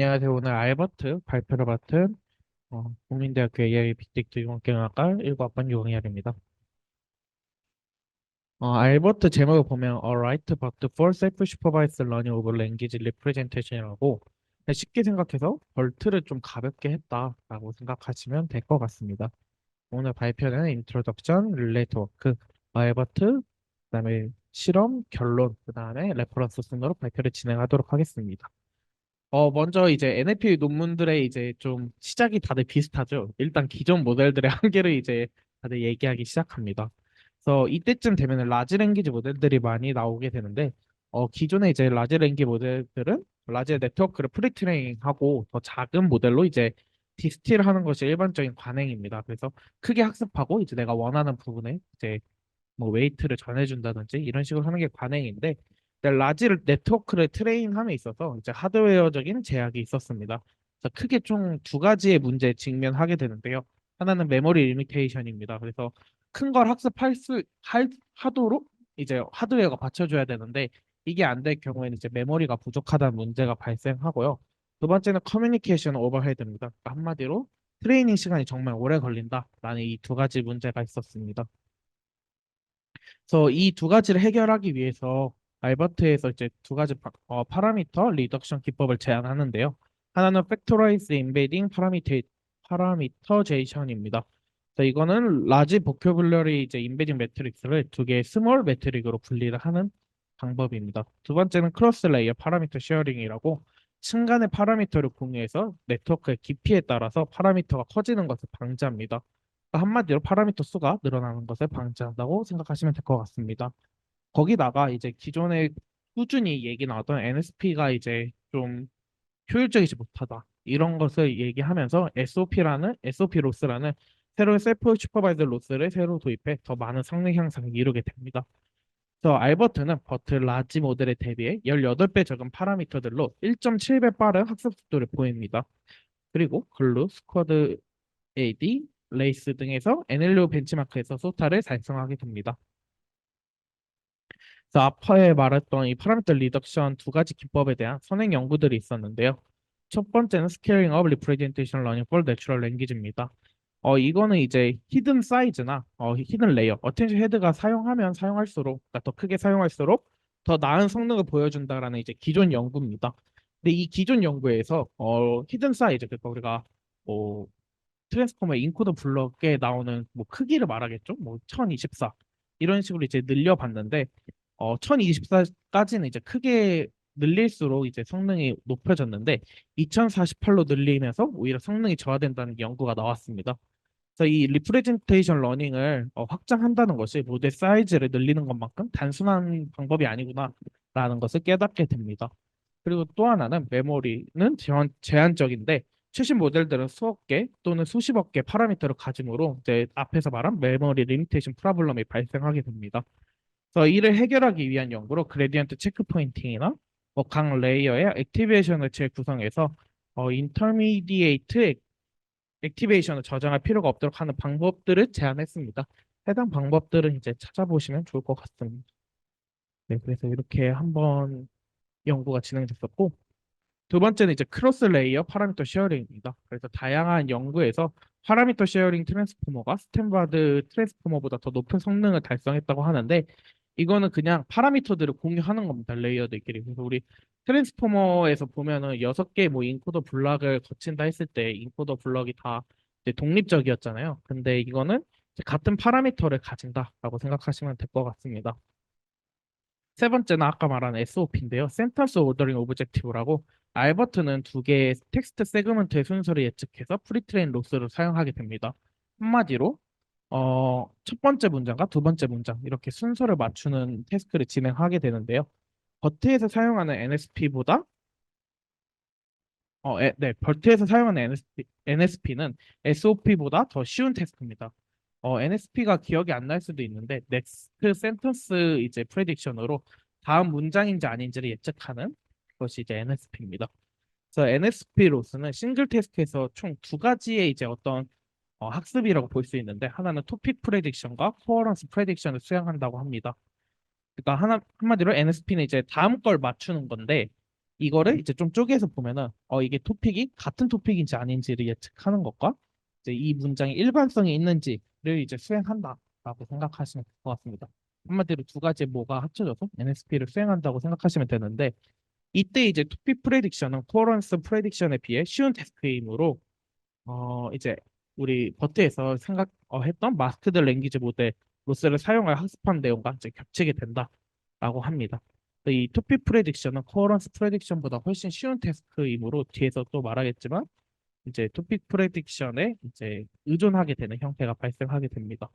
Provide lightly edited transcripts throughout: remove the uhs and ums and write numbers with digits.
안녕하세요. 오늘 알버트 발표를 맡은 국민대학교 AI 빅데이터 인공경영학과 1학번 유홍열입니다. 알버트 제목을 보면 A Right but for Self-Supervised Learning of Language Representation이라고 쉽게 생각해서 벌트를 좀 가볍게 했다라고 생각하시면 될 것 같습니다. 오늘 발표는 인트로덕션, 릴레이트 워크, 알버트, 그다음에 실험, 결론, 그다음에 레퍼런스 순으로 발표를 진행하도록 하겠습니다. 먼저 이제 NLP 논문들의 이제 좀 시작이 다들 비슷하죠. 일단 기존 모델들의 한계를 이제 다들 얘기하기 시작합니다. 그래서 이때쯤 되면 라지 랭귀지 모델들이 많이 나오게 되는데, 기존의 이제 라지 랭귀지 모델들은 라지 네트워크를 프리트레이닝하고 더 작은 모델로 이제 디스틸하는 것이 일반적인 관행입니다. 그래서 크게 학습하고 이제 내가 원하는 부분에 이제 뭐 웨이트를 전해준다든지 이런 식으로 하는 게 관행인데 라지 네트워크를 트레인함에 있어서 이제 하드웨어적인 제약이 있었습니다. 그래서 크게 총 두 가지의 문제에 직면하게 되는데요. 하나는 메모리 리미테이션입니다. 그래서 큰 걸 하도록 이제 하드웨어가 받쳐줘야 되는데 이게 안 될 경우에는 이제 메모리가 부족하다는 문제가 발생하고요. 두 번째는 커뮤니케이션 오버헤드입니다. 그러니까 한마디로 트레이닝 시간이 정말 오래 걸린다라는 이 두 가지 문제가 있었습니다. 그래서 이 두 가지를 해결하기 위해서 알버트에서 이제 두 가지 파라미터 리덕션 기법을 제안하는데요. 하나는 팩토라이즈 임베딩 파라미터제이션입니다. 그래서 이거는 라지 보큐블러리 이제 임베딩 매트릭스를 두 개의 스몰 매트릭으로 분리를 하는 방법입니다. 두 번째는 크로스 레이어 파라미터 쉐어링이라고 층간의 파라미터를 공유해서 네트워크의 깊이에 따라서 파라미터가 커지는 것을 방지합니다. 한마디로 파라미터 수가 늘어나는 것을 방지한다고 생각하시면 될 것 같습니다. 거기다가 이제 기존에 꾸준히 얘기 나왔던 NSP가 이제 좀 효율적이지 못하다. 이런 것을 얘기하면서 SOP 로스라는 새로운 셀프 슈퍼바이저 로스를 새로 도입해 더 많은 성능 향상을 이루게 됩니다. 그래서 알버트는 버트 라지 모델에 대비해 18배 적은 파라미터들로 1.7배 빠른 학습 속도를 보입니다. 그리고 글루, 스쿼드 AD, 레이스 등에서 NLO 벤치마크에서 소타를 달성하게 됩니다. 그래서 앞에 말했던 이 파라미터 리덕션 두 가지 기법에 대한 선행 연구들이 있었는데요. 첫 번째는 스케일링 업 리프레젠테이션 러닝 폴 내추럴 랭귀지입니다. 이거는 이제 히든 사이즈나 히든 레이어, 어텐션 헤드가 사용하면 사용할수록, 그러니까 더 크게 사용할수록 더 나은 성능을 보여준다라는 이제 기존 연구입니다. 근데 이 기존 연구에서 히든 사이즈, 그러니까 우리가 뭐 트랜스포머 인코더 블럭에 나오는 뭐 크기를 말하겠죠? 뭐 1024 이런 식으로 이제 늘려봤는데 1024까지는 이제 크게 늘릴수록 이제 성능이 높아졌는데 2048로 늘리면서 오히려 성능이 저하된다는 게 연구가 나왔습니다. 그래서 이 리프레젠테이션 러닝을 확장한다는 것이 모델 사이즈를 늘리는 것만큼 단순한 방법이 아니구나라는 것을 깨닫게 됩니다. 그리고 또 하나는 메모리는 제한적인데 최신 모델들은 수억 개 또는 수십억 개 파라미터를 가지므로 이제 앞에서 말한 메모리 리미테이션 프로블럼이 발생하게 됩니다. 그래서 이를 해결하기 위한 연구로 그레디언트 체크 포인팅이나 각 레이어의 액티베이션을 재구성해서 인터미디에이트 액티베이션을 저장할 필요가 없도록 하는 방법들을 제안했습니다. 해당 방법들은 이제 찾아보시면 좋을 것 같습니다. 네, 그래서 이렇게 한번 연구가 진행됐었고 두 번째는 이제 크로스 레이어 파라미터 쉐어링입니다. 그래서 다양한 연구에서 파라미터 쉐어링 트랜스포머가 스탠다드 트랜스포머보다 더 높은 성능을 달성했다고 하는데 이거는 그냥 파라미터들을 공유하는 겁니다. 레이어들끼리. 그래서 우리 트랜스포머에서 보면은 6개 뭐 인코더 블럭을 거친다 했을 때 인코더 블럭이 다 이제 독립적이었잖아요. 근데 이거는 이제 같은 파라미터를 가진다라고 생각하시면 될 것 같습니다. 세 번째는 아까 말한 SOP인데요. 센턴스 오더링 오브젝티브라고 알버트는 두 개의 텍스트 세그먼트의 순서를 예측해서 프리트레인 로스를 사용하게 됩니다. 한마디로 첫 번째 문장과 두 번째 문장 이렇게 순서를 맞추는 태스크를 진행하게 되는데요. 버트에서 사용하는 NSP보다 버트에서 사용하는 NSP는 SOP보다 더 쉬운 태스크입니다. NSP가 기억이 안 날 수도 있는데 넥스트 센턴스 이제 프레딕션으로 다음 문장인지 아닌지를 예측하는 것이 이제 NSP입니다. 그래서 NSP로서는 싱글 태스크에서 총 두 가지의 이제 어떤 학습이라고 볼 수 있는데 하나는 토픽 프레딕션과 코어런스 프레딕션을 수행한다고 합니다. 그러니까 한마디로 NSP는 이제 다음 걸 맞추는 건데 이거를 이제 좀 쪼개서 보면은 이게 토픽이 같은 토픽인지 아닌지를 예측하는 것과 이제 이 문장이 일관성이 있는지를 이제 수행한다라고 생각하시면 될 것 같습니다. 한마디로 두 가지 뭐가 합쳐져서 NSP를 수행한다고 생각하시면 되는데 이때 이제 토픽 프레딕션은 코어런스 프레딕션에 비해 쉬운 태스크이므로 이제 우리 버트에서 했던 마스크드 랭귀지 모델 로스를 사용할 학습한 내용과 이제 겹치게 된다라고 합니다. 이 토픽 프레딕션은 코어런스 프레딕션보다 훨씬 쉬운 태스크이므로 뒤에서 또 말하겠지만 이제 토픽 프레딕션에 이제 의존하게 되는 형태가 발생하게 됩니다.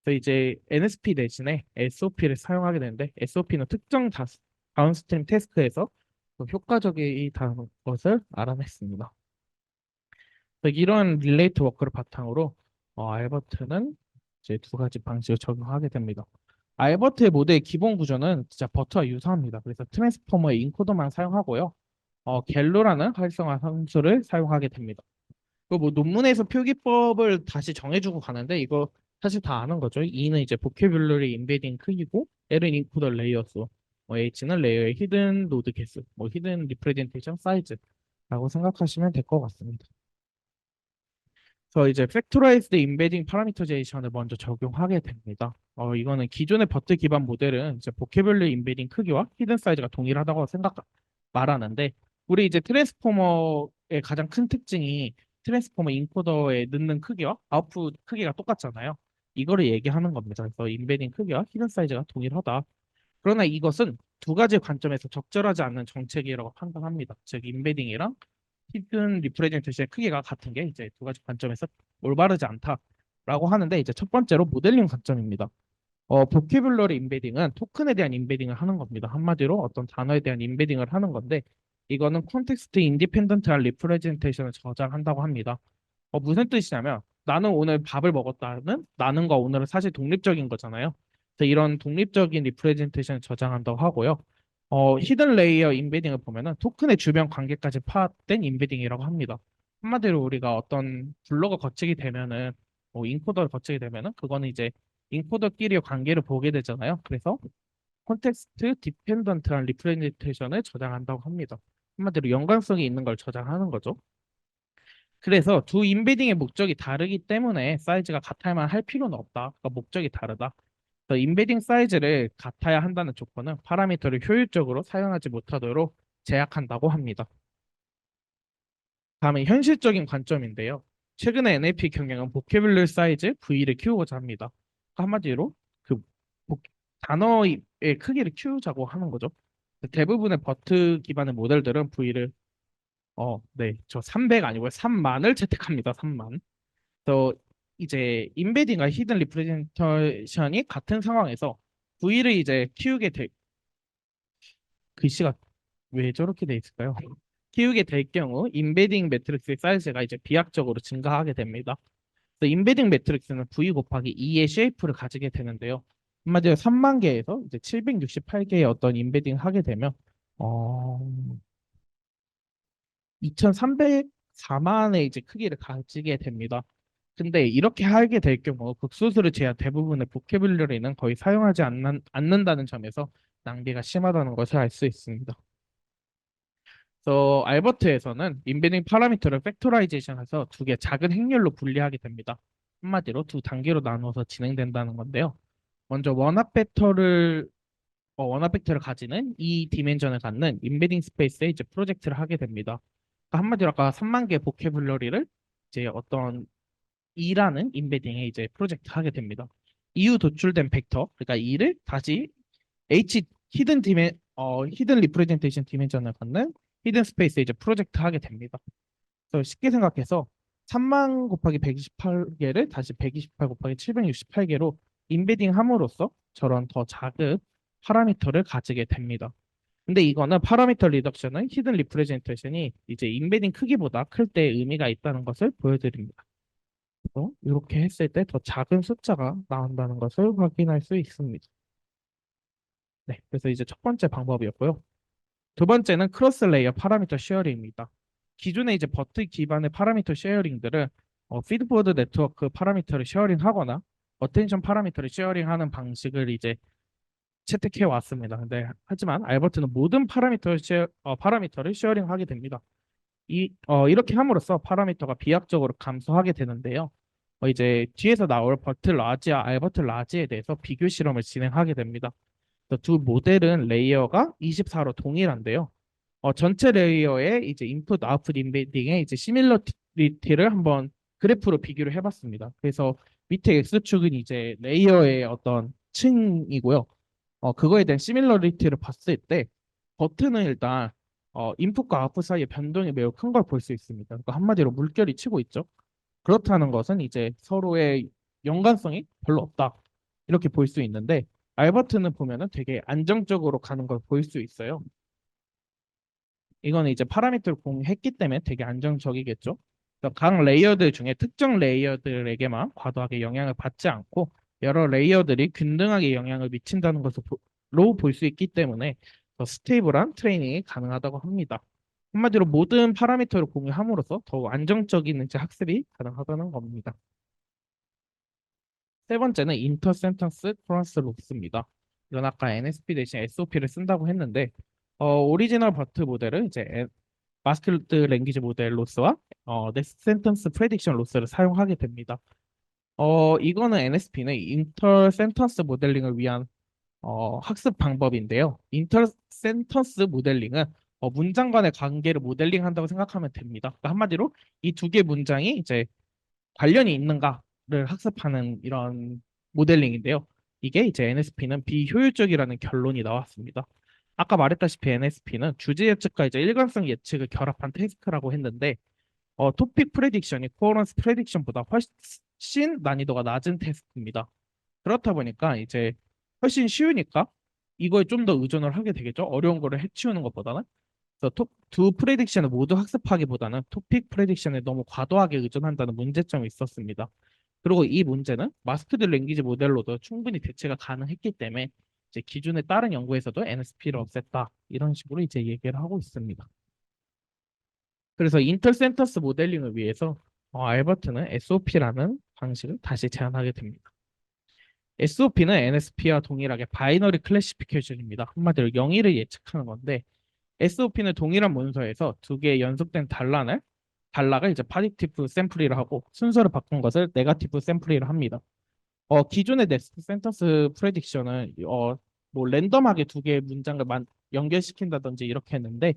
그래서 이제 NSP 대신에 SOP를 사용하게 되는데 SOP는 특정 다운스트림 태스크에서 효과적이다는 것을 알아냈습니다. 이런 릴레이트 워크를 바탕으로 알버트는 이제 두 가지 방식을 적용하게 됩니다. 알버트의 모델의 기본 구조는 진짜 버트와 유사합니다. 그래서 트랜스포머의 인코더만 사용하고요. 갤로라는 활성화 함수를 사용하게 됩니다. 뭐 논문에서 표기법을 다시 정해주고 가는데 이거 사실 다 아는 거죠. E는 이제 보캐뷸러리 인베딩 크기고 L은 인코더 레이어 수, H는 레이어의 히든 노드 개수, 히든 리프레젠테이션 사이즈라고 생각하시면 될 것 같습니다. 그래서 이제 팩토라이즈드 인베딩 파라미터제이션을 먼저 적용하게 됩니다. 이거는 기존의 버트 기반 모델은 이제 보캐뷸러리 인베딩 크기와 히든 사이즈가 동일하다고 말하는데 우리 이제 트랜스포머의 가장 큰 특징이 트랜스포머 인코더에 넣는 크기와 아웃풋 크기가 똑같잖아요. 이거를 얘기하는 겁니다. 그래서 인베딩 크기와 히든 사이즈가 동일하다. 그러나 이것은 두 가지 관점에서 적절하지 않는 정책이라고 판단합니다. 즉 인베딩이랑 히든 리프레젠테이션의 크기가 같은 게 이제 두 가지 관점에서 올바르지 않다라고 하는데 이제 첫 번째로 모델링 관점입니다. 보캐뷸러리 인베딩은 토큰에 대한 인베딩을 하는 겁니다. 한마디로 어떤 단어에 대한 인베딩을 하는 건데 이거는 콘텍스트 인디펜던트한 리프레젠테이션을 저장한다고 합니다. 무슨 뜻이냐면 나는 오늘 밥을 먹었다는 나는과 오늘은 사실 독립적인 거잖아요. 그래서 이런 독립적인 리프레젠테이션을 저장한다고 하고요. 히든 레이어 인베딩을 보면은 토큰의 주변 관계까지 파악된 인베딩이라고 합니다. 한마디로 우리가 어떤 블럭을 거치게 되면은 인코더를 거치게 되면은 그거는 이제 인코더끼리의 관계를 보게 되잖아요. 그래서 콘텍스트 디펜던트한 리프레젠테이션을 저장한다고 합니다. 한마디로 연관성이 있는 걸 저장하는 거죠. 그래서 두 인베딩의 목적이 다르기 때문에 사이즈가 같아야만 할 필요는 없다. 그러니까 목적이 다르다. 그래서 인베딩 사이즈를 같아야 한다는 조건은 파라미터를 효율적으로 사용하지 못하도록 제약한다고 합니다. 다음에 현실적인 관점인데요. 최근에 NLP 경영은 보캐뷸러 사이즈 V를 키우고자 합니다. 한마디로 그 복- 단어의 크기를 키우자고 하는 거죠. 대부분의 버트 기반의 모델들은 V를 네, 저 300 아니고요. 3만을 채택합니다. 3만. 또 이제 인베딩과 히든 리프레젠테이션이 같은 상황에서 V를 이제 키우게 될 글씨가 왜 저렇게 돼 있을까요? 키우게 될 경우 인베딩 매트릭스의 사이즈가 이제 비약적으로 증가하게 됩니다. 그래서 인베딩 매트릭스는 V 곱하기 2의 쉐이프를 가지게 되는데요. 한마디로 3만 개에서 이제 768개의 어떤 인베딩 하게 되면 어 2304만의 이제 크기를 가지게 됩니다. 근데 이렇게 하게 될 경우 극소수를 제한 대부분의 보캐뷸러리는 거의 사용하지 않는다는 점에서 낭비가 심하다는 것을 알 수 있습니다. 그래서 알버트에서는 인베딩 파라미터를 팩토라이제이션해서 두 개 작은 행렬로 분리하게 됩니다. 한마디로 두 단계로 나누어서 진행된다는 건데요. 먼저 원합 벡터를 가지는 이 디멘전을 갖는 인베딩 스페이스에 이제 프로젝트를 하게 됩니다. 그러니까 한마디로 아까 3만 개 보캐블러리를 이제 어떤 E라는 인베딩에 이제 프로젝트 하게 됩니다. 이후 도출된 벡터, 그러니까 E를 다시 H 히든 리프레젠테이션 디멘전을 갖는 히든 스페이스에 이제 프로젝트 하게 됩니다. 그래서 쉽게 생각해서 3만 곱하기 128개를 다시 128 곱하기 768개로 인베딩 함으로써 저런 더 작은 파라미터를 가지게 됩니다. 근데 이거는 파라미터 리덕션은 히든 리프레젠테이션이 이제 인베딩 크기보다 클 때 의미가 있다는 것을 보여드립니다. 이렇게 했을 때 더 작은 숫자가 나온다는 것을 확인할 수 있습니다. 네, 그래서 이제 첫 번째 방법이었고요. 두 번째는 크로스 레이어 파라미터 쉐어링입니다. 기존의 이제 버트 기반의 파라미터 쉐어링들은 피드보드 네트워크 파라미터를 쉐어링하거나 어텐션 파라미터를 쉐어링하는 방식을 이제 채택해 왔습니다. 근데 하지만 알버트는 모든 파라미터를 쉐어링하게 됩니다. 이렇게 함으로써 파라미터가 비약적으로 감소하게 되는데요. 이제 뒤에서 나올 버트 라지와 알버트 라지에 대해서 비교 실험을 진행하게 됩니다. 두 모델은 레이어가 24로 동일한데요. 전체 레이어의 이제 인풋 아웃풋 인베딩의 이제 시밀러리티를 한번 그래프로 비교를 해봤습니다. 그래서 밑에 X축은 이제 레이어의 어떤 층이고요. 그거에 대한 시밀러리티를 봤을 때 버튼은 일단 인풋과 아웃풋 사이의 변동이 매우 큰 걸 볼 수 있습니다. 그러니까 한마디로 물결이 치고 있죠. 그렇다는 것은 이제 서로의 연관성이 별로 없다. 이렇게 볼 수 있는데 알버트는 보면은 되게 안정적으로 가는 걸 볼 수 있어요. 이거는 이제 파라미터를 공유했기 때문에 되게 안정적이겠죠. 그래서 각 레이어들 중에 특정 레이어들에게만 과도하게 영향을 받지 않고 여러 레이어들이 균등하게 영향을 미친다는 것으로 볼 수 있기 때문에 더 스테이블한 트레이닝이 가능하다고 합니다. 한마디로 모든 파라미터를 공유함으로써 더욱 안정적인 이제 학습이 가능하다는 겁니다. 세 번째는 인터센턴스 크로스 로스입니다. 이건 아까 NSP 대신 SOP를 쓴다고 했는데 오리지널 버트 모델은 이제 마스큐드 랭귀지 모델 로스와 넥스트 센턴스 프레딕션 로스를 사용하게 됩니다. 이거는 NSP는 인터 센턴스 모델링을 위한 학습 방법인데요. 인터 센턴스 모델링은 문장 간의 관계를 모델링한다고 생각하면 됩니다. 그러니까 한마디로 이 두 개 문장이 이제 관련이 있는가를 학습하는 이런 모델링인데요. 이게 이제 NSP는 비효율적이라는 결론이 나왔습니다. 아까 말했다시피 NSP는 주제 예측과 이제 일관성 예측을 결합한 태스크라고 했는데 토픽 프레딕션이 코어런스 프레딕션보다 훨씬 난이도가 낮은 태스크입니다. 그렇다 보니까 이제 훨씬 쉬우니까 이거에 좀 더 의존을 하게 되겠죠. 어려운 거를 해치우는 것보다는. 그래서 두 프레딕션을 모두 학습하기보다는 토픽 프레딕션에 너무 과도하게 의존한다는 문제점이 있었습니다. 그리고 이 문제는 마스크드 랭귀지 모델로도 충분히 대체가 가능했기 때문에 이제 기존의 다른 연구에서도 NSP를 없앴다 이런 식으로 이제 얘기를 하고 있습니다. 그래서 인터센터스 모델링을 위해서 알버트는 SOP라는 방식을 다시 제안하게 됩니다. SOP는 NSP와 동일하게 바이너리 클래시피케이션입니다. 한마디로 영의를 예측하는 건데 SOP는 동일한 문서에서 두 개의 연속된 단락을 이제 파지티브 샘플이라 하고 순서를 바꾼 것을 네거티브 샘플이라 합니다. 기존의 넥스트 센턴스 프레딕션은 뭐 랜덤하게 두 개의 문장을 연결시킨다든지 이렇게 했는데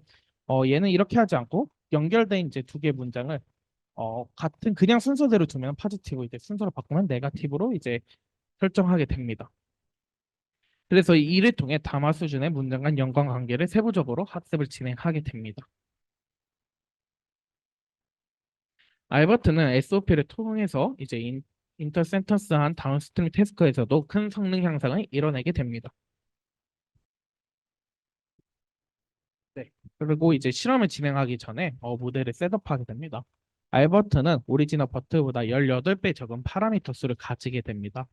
얘는 이렇게 하지 않고 연결된 이제 두 개의 문장을 같은 그냥 순서대로 두면 파지티브 이제 순서를 바꾸면 네거티브로 이제 설정하게 됩니다. 그래서 이 일을 통해 담화 수준의 문장 간 연관 관계를 세부적으로 학습을 진행하게 됩니다. 알버트는 SOP를 통해서 이제 인터센턴스한 다운스트림 태스크에서도 큰 성능 향상을 이뤄내게 됩니다. 네. 그리고 이제 실험을 진행하기 전에 모델을 셋업하게 됩니다. 알버트는 오리지널 버트보다 18배 적은 파라미터 수를 가지게 됩니다.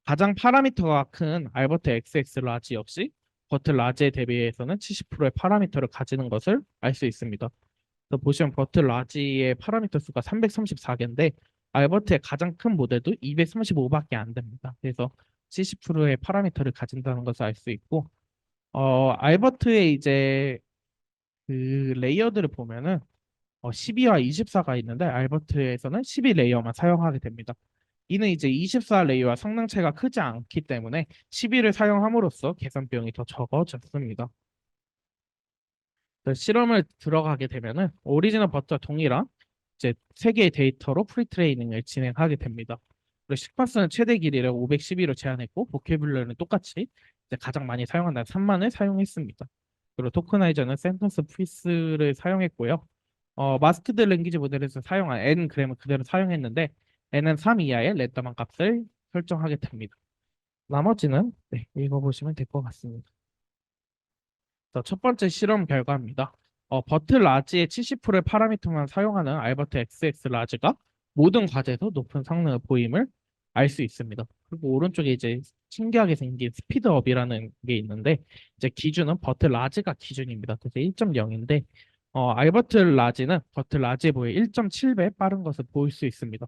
가장 파라미터가 큰 알버트 XX 라지 역시 버트 라지에 대비해서는 70%의 파라미터를 가지는 것을 알 수 있습니다. 그래서 보시면 버트 라지의 파라미터 수가 334개인데 알버트의 가장 큰 모델도 235밖에 안 됩니다. 그래서 70%의 파라미터를 가진다는 것을 알 수 있고 알버트의 이제 그 레이어들을 보면은 12와 24가 있는데 알버트에서는 12 레이어만 사용하게 됩니다. 이는 이제 24 레이어와 성능 차이가 크지 않기 때문에 12를 사용함으로써 계산 비용이 더 적어졌습니다. 실험을 들어가게 되면은 오리지널 버트와 동일한 이제 세 개의 데이터로 프리트레이닝을 진행하게 됩니다. 그리고 시퀀스는 최대 길이를 512로 제한했고 보케뷸러는 똑같이 이제 가장 많이 사용한다는 3만을 사용했습니다. 그리고 토크나이저는 센턴스 프리스를 사용했고요. 마스크드 랭귀지 모델에서 사용한 n 그램을 그대로 사용했는데 n은 3 이하의 랜덤한 값을 설정하게 됩니다. 나머지는 네, 읽어보시면 될 것 같습니다. 첫 번째 실험 결과입니다. 버트 라지의 70%의 파라미터만 사용하는 알버트 XX 라지가 모든 과제에서 높은 성능을 보임을 알 수 있습니다. 그리고 오른쪽에 이제 신기하게 생긴 스피드업이라는 게 있는데 이제 기준은 버트 라지가 기준입니다. 그래서 1.0인데 알버트 라지는 버트 라지에 비해 1.7배 빠른 것을 보일 수 있습니다.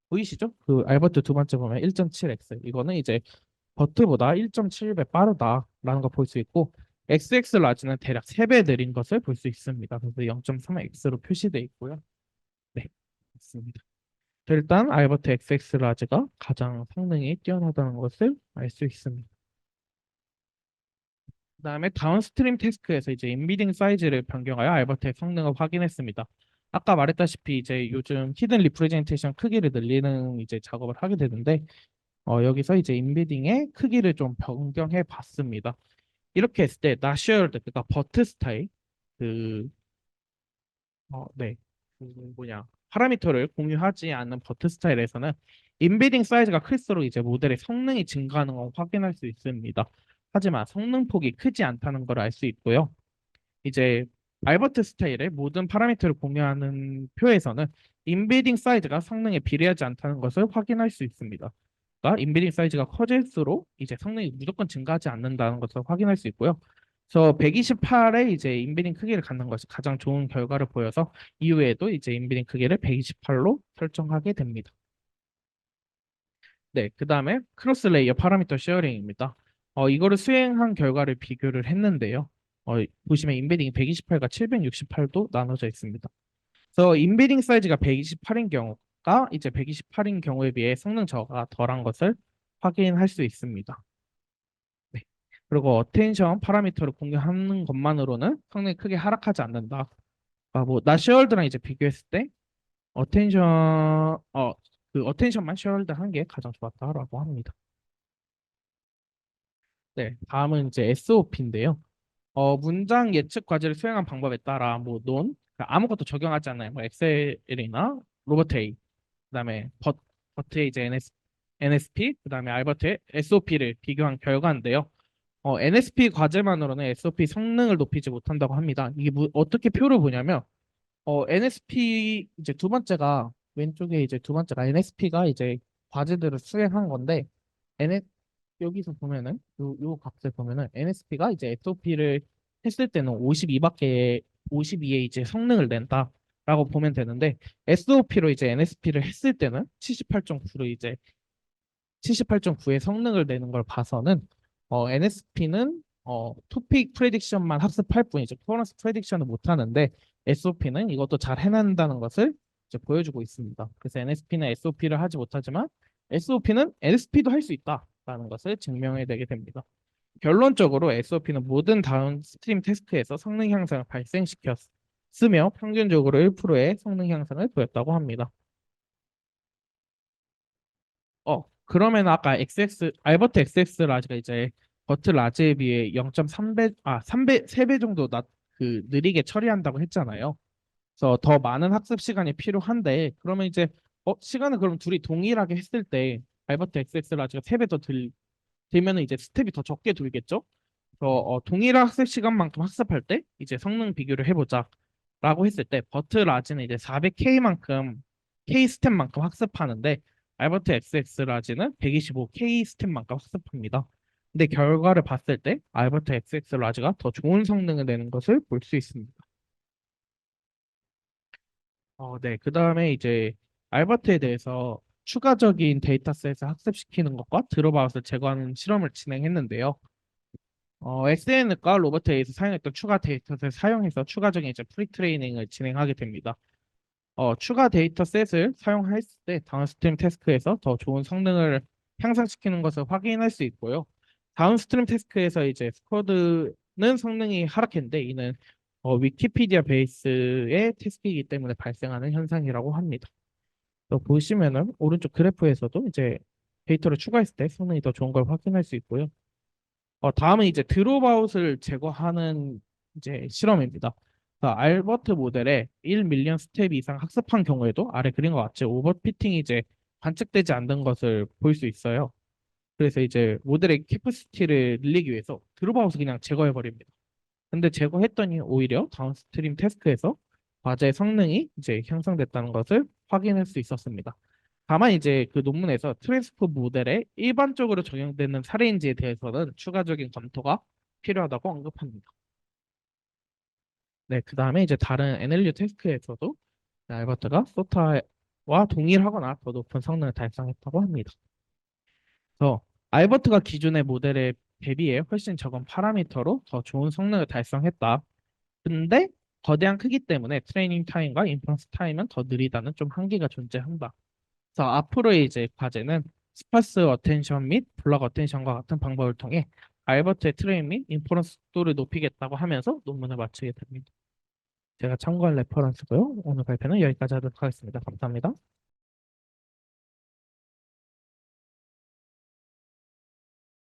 보이시죠? 그 알버트 두 번째 보면 1.7x 이거는 이제 버트보다 1.7배 빠르다라는 걸 볼 수 있고 XX 라지는 대략 3배 느린 것을 볼 수 있습니다. 그래서 0.3x로 표시되어 있고요. 네, 맞습니다. 일단 알버트 XX 라지가 가장 성능이 뛰어나다는 것을 알 수 있습니다. 그다음에 다운스트림 태스크에서 이제 인비딩 사이즈를 변경하여 알버트의 성능을 확인했습니다. 아까 말했다시피 이제 요즘 히든 리프레젠테이션 크기를 늘리는 이제 작업을 하게 되는데 여기서 이제 인비딩의 크기를 좀 변경해 봤습니다. 이렇게 했을 때 나셔널드 그러니까 버트 스타일 그 네. 그 뭐냐 파라미터를 공유하지 않는 버트 스타일에서는 인베딩 사이즈가 클수록 이제 모델의 성능이 증가하는 걸 확인할 수 있습니다. 하지만 성능 폭이 크지 않다는 걸 알 수 있고요. 이제 알버트 스타일의 모든 파라미터를 공유하는 표에서는 인베딩 사이즈가 성능에 비례하지 않다는 것을 확인할 수 있습니다. 그러니까 인베딩 사이즈가 커질수록 이제 성능이 무조건 증가하지 않는다는 것을 확인할 수 있고요. 그래서 128의 이제 인베딩 크기를 갖는 것이 가장 좋은 결과를 보여서 이후에도 이제 인베딩 크기를 128로 설정하게 됩니다. 네, 그 다음에 크로스 레이어 파라미터 쉐어링입니다. 이거를 수행한 결과를 비교를 했는데요. 보시면 인베딩이 128과 768도 나눠져 있습니다. 그래서 인베딩 사이즈가 128인 경우가 이제 128인 경우에 비해 성능 저하가 덜한 것을 확인할 수 있습니다. 네. 그리고 어텐션 파라미터를 공유하는 것만으로는 성능이 크게 하락하지 않는다. 나쉐월드랑 이제 비교했을 때 어텐션 그 어텐션만 쉐월드 한 게 가장 좋았다라고 합니다. 네, 다음은 이제 SOP인데요. 문장 예측 과제를 수행한 방법에 따라 그러니까 아무것도 적용하지 않아요. 뭐 엑셀이나 로버트 A, 그다음에 버트의 이제 NSP, 그다음에 알버트의 SOP를 비교한 결과인데요. NSP 과제만으로는 SOP 성능을 높이지 못한다고 합니다. 이게 어떻게 표를 보냐면 NSP 이제 두 번째가 왼쪽에 이제 두 번째가 NSP가 이제 과제들을 수행한 건데 여기서 보면은 요 값을 보면은 NSP가 이제 SOP를 했을 때는 52밖에 52의 이제 성능을 낸다라고 보면 되는데 SOP로 이제 NSP를 했을 때는 78.9로 이제 78.9의 성능을 내는 걸 봐서는 NSP는 토픽 프레딕션만 학습할 뿐이죠. 코러스 프레딕션을 못 하는데 SOP는 이것도 잘 해낸다는 것을 이제 보여주고 있습니다. 그래서 NSP는 SOP를 하지 못하지만 SOP는 NSP도 할 수 있다라는 것을 증명해내게 됩니다. 결론적으로 SOP는 모든 다운스트림 태스크에서 성능 향상을 발생시켰으며 평균적으로 1%의 성능 향상을 보였다고 합니다. 그러면 아까 알버트 XX 라지가 이제 버트 라지에 비해 0.3배, 3배 정도 느리게 처리한다고 했잖아요. 그래서 더 많은 학습 시간이 필요한데, 그러면 이제, 시간을 그럼 둘이 동일하게 했을 때, 알버트 XX 라지가 3배 더 들면은 이제 스텝이 더 적게 돌겠죠? 그래서 동일한 학습 시간만큼 학습할 때, 이제 성능 비교를 해보자. 라고 했을 때 버트 라지는 이제 400K만큼 K 스텝만큼 학습하는데 알버트 XX 라지는 125K 스텝만큼 학습합니다. 근데 결과를 봤을 때 알버트 XX 라지가 더 좋은 성능을 내는 것을 볼 수 있습니다. 네. 그다음에 이제 알버트에 대해서 추가적인 데이터셋을 학습시키는 것과 드롭아웃을 제거하는 실험을 진행했는데요. SN과 로버트 A에서 사용했던 추가 데이터셋을 사용해서 추가적인 이제 프리트레이닝을 진행하게 됩니다. 추가 데이터셋을 사용했을 때 다운스트림 태스크에서 더 좋은 성능을 향상시키는 것을 확인할 수 있고요. 다운스트림 태스크에서 이제 스쿼드는 성능이 하락했는데 이는 위키피디아 베이스의 태스크이기 때문에 발생하는 현상이라고 합니다. 또 보시면은 오른쪽 그래프에서도 이제 데이터를 추가했을 때 성능이 더 좋은 걸 확인할 수 있고요. 다음은 이제 드롭아웃을 제거하는 이제 실험입니다. 알버트 모델에 1밀리언 스텝 이상 학습한 경우에도 아래 그림과 같이 오버피팅이 이제 관측되지 않는 것을 볼 수 있어요. 그래서 이제 모델의 캐퍼시티를 늘리기 위해서 드롭아웃을 그냥 제거해 버립니다. 근데 제거했더니 오히려 다운스트림 태스크에서 과제 성능이 이제 향상됐다는 것을 확인할 수 있었습니다. 다만 이제 그 논문에서 트랜스포 모델에 일반적으로 적용되는 사례인지에 대해서는 추가적인 검토가 필요하다고 언급합니다. 네, 그 다음에 이제 다른 NLU 테스트에서도 알버트가 소타와 동일하거나 더 높은 성능을 달성했다고 합니다. 그래서 알버트가 기존의 모델에 대비해 훨씬 적은 파라미터로 더 좋은 성능을 달성했다. 근데 거대한 크기 때문에 트레이닝 타임과 인퍼런스 타임은 더 느리다는 좀 한계가 존재한다. 그래서 앞으로의 이제 과제는 스파스 어텐션 및 블록 어텐션과 같은 방법을 통해 알버트의 트레인 및 인퍼런스 속도를 높이겠다고 하면서 논문을 마치게 됩니다. 제가 참고한 레퍼런스고요. 오늘 발표는 여기까지 하도록 하겠습니다. 감사합니다.